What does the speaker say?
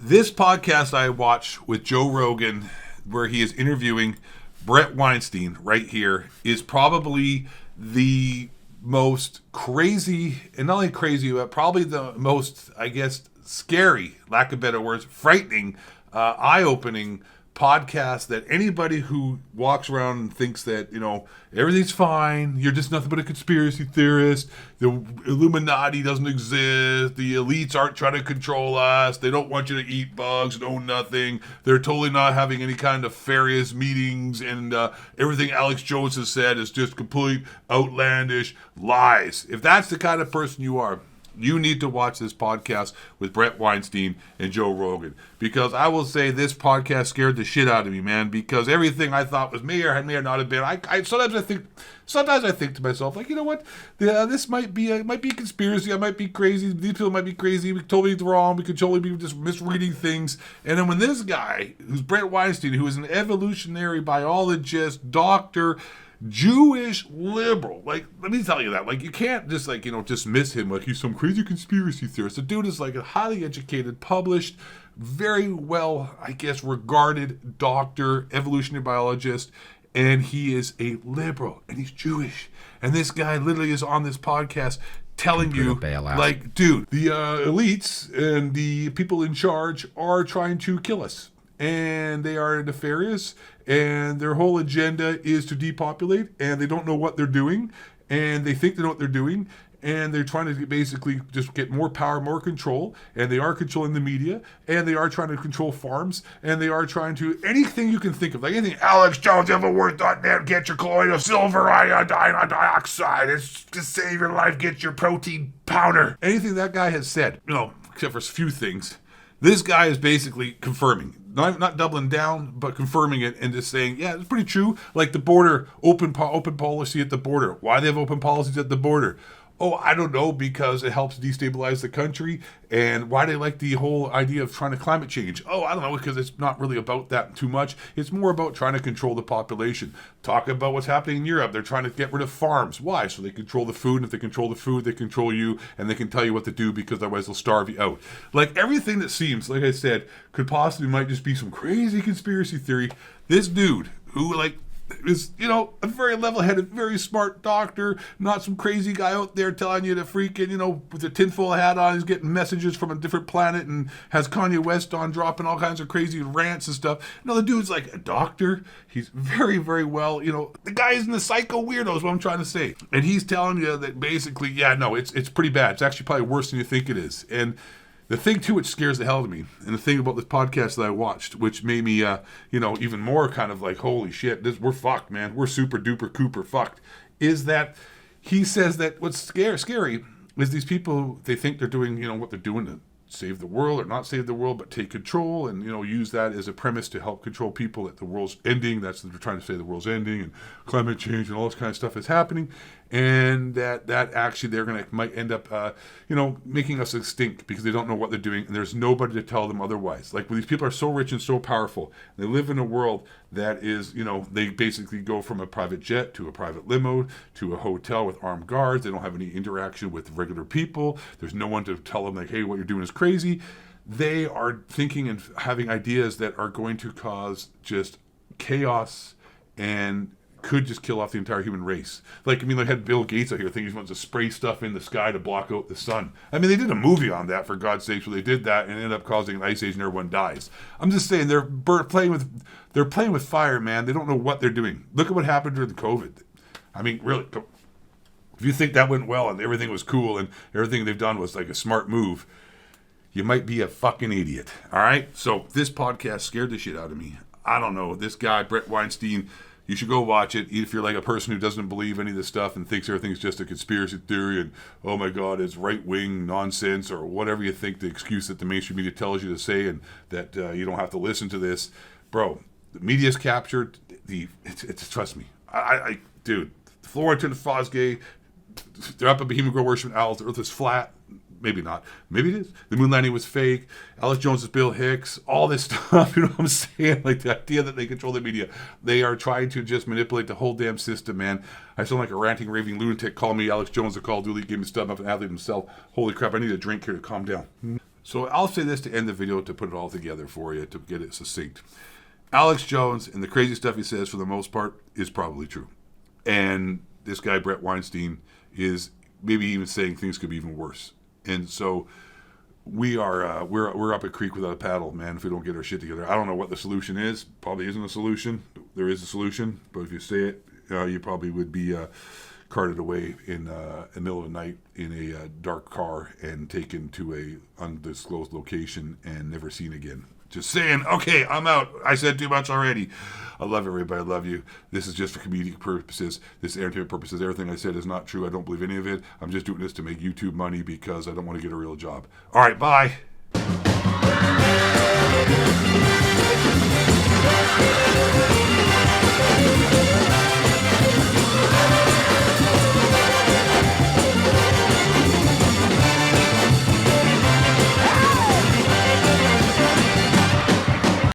This podcast I watch with Joe Rogan, where he is interviewing Brett Weinstein right here, is probably the most crazy, and not only crazy, but probably the most, I guess, scary, lack of better words, frightening, eye-opening podcast that anybody who walks around and thinks that, everything's fine, you're just nothing but a conspiracy theorist, the Illuminati doesn't exist, the elites aren't trying to control us, they don't want you to eat bugs, know nothing, they're totally not having any kind of nefarious meetings, and everything Alex Jones has said is just complete outlandish lies. If that's the kind of person you are, you need to watch this podcast with Brett Weinstein and Joe Rogan, because I will say this podcast scared the shit out of me, man, because everything I thought was me or not have been. Sometimes I think to myself, like, you know what, this might be a conspiracy. I might be crazy. These people might be crazy. We can totally be wrong. We could totally be just misreading things. And then when this guy, who's Brett Weinstein, who is an evolutionary biologist, doctor, Jewish liberal, like, let me tell you that, like, you can't just, like, dismiss him like he's some crazy conspiracy theorist. The dude is like a highly educated, published, very well, I guess, regarded doctor, evolutionary biologist, and he is a liberal, and he's Jewish. And this guy literally is on this podcast telling you, like, dude, the elites and the people in charge are trying to kill us. And they are nefarious, and their whole agenda is to depopulate, and they don't know what they're doing, and they think they know what they're doing, and they're trying to basically just get more power, more control, and they are controlling the media, and they are trying to control farms, and they are trying to, anything you can think of, like anything, Alex Jones, Everworth.net, get your colloid of silver iodine dioxide, it's to save your life, get your protein powder. Anything that guy has said, except for a few things, this guy is basically confirming. Not doubling down, but confirming it and just saying, yeah, it's pretty true. Like the border, open policy at the border. Why they have open policies at the border? Oh, I don't know, because it helps destabilize the country. And why they like the whole idea of trying to climate change? Oh, I don't know, because it's not really about that too much. It's more about trying to control the population. Talk about what's happening in Europe. They're trying to get rid of farms. Why? So they control the food. And if they control the food, they control you, and they can tell you what to do, because otherwise they'll starve you out. Like everything that seems, like I said, could possibly might just be some crazy conspiracy theory. This dude who, like, is, a very level-headed, very smart doctor, not some crazy guy out there telling you to freaking, with a tinfoil hat on, he's getting messages from a different planet and has Kanye West on dropping all kinds of crazy rants and stuff. No, the dude's like a doctor. He's very, very well, the guy isn't a psycho weirdo is what I'm trying to say. And he's telling you that basically, it's pretty bad. It's actually probably worse than you think it is. And the thing, too, which scares the hell out of me, and the thing about this podcast that I watched, which made me, even more kind of like, holy shit, we're fucked, man. We're super duper cooper fucked, is that he says that what's scary is these people, they think they're doing, what they're doing to save the world or not save the world, but take control and, use that as a premise to help control people that the world's ending. That's what they're trying to say, the world's ending and climate change and all this kind of stuff is happening. And that actually they're might end up, making us extinct because they don't know what they're doing, and there's nobody to tell them otherwise. Like, when these people are so rich and so powerful, they live in a world that is, they basically go from a private jet to a private limo to a hotel with armed guards. They don't have any interaction with regular people. There's no one to tell them, like, hey, what you're doing is crazy. They are thinking and having ideas that are going to cause just chaos and could just kill off the entire human race. Like, they had Bill Gates out here thinking he wants to spray stuff in the sky to block out the sun. They did a movie on that, for God's sake, where they did that and ended up causing an ice age and everyone dies. I'm just saying, they're playing with fire, man. They don't know what they're doing. Look at what happened during COVID. Really, if you think that went well and everything was cool and everything they've done was like a smart move, you might be a fucking idiot. All right? So this podcast scared the shit out of me. I don't know. This guy, Brett Weinstein, you should go watch it if you're like a person who doesn't believe any of this stuff and thinks everything's just a conspiracy theory and, oh my God, it's right-wing nonsense or whatever you think the excuse that the mainstream media tells you to say, and that you don't have to listen to this. Bro, the media's captured. It's trust me. Dude, Florida and Fosgay, they're up at Bohemian Grove worshiping owls. The earth is flat. Maybe not. Maybe it is. The moon landing was fake. Alex Jones is Bill Hicks. All this stuff, you know what I'm saying? Like, the idea that they control the media. They are trying to just manipulate the whole damn system, man. I sound like a ranting, raving lunatic. Call me Alex Jones, the Call of Duty, gave me stuff up an athlete himself. Holy crap, I need a drink here to calm down. So I'll say this to end the video to put it all together for you, to get it succinct. Alex Jones and the crazy stuff he says, for the most part, is probably true. And this guy, Brett Weinstein, is maybe even saying things could be even worse. And so we're up a creek without a paddle, man, if we don't get our shit together. I don't know what the solution is. Probably isn't a solution. There is a solution. But if you say it, you probably would be carted away in the middle of the night in a dark car and taken to a undisclosed location and never seen again. Just saying, okay, I'm out. I said too much already. I love everybody. I love you. This is just for comedic purposes. This is entertainment purposes. Everything I said is not true. I don't believe any of it. I'm just doing this to make YouTube money because I don't want to get a real job. All right, bye.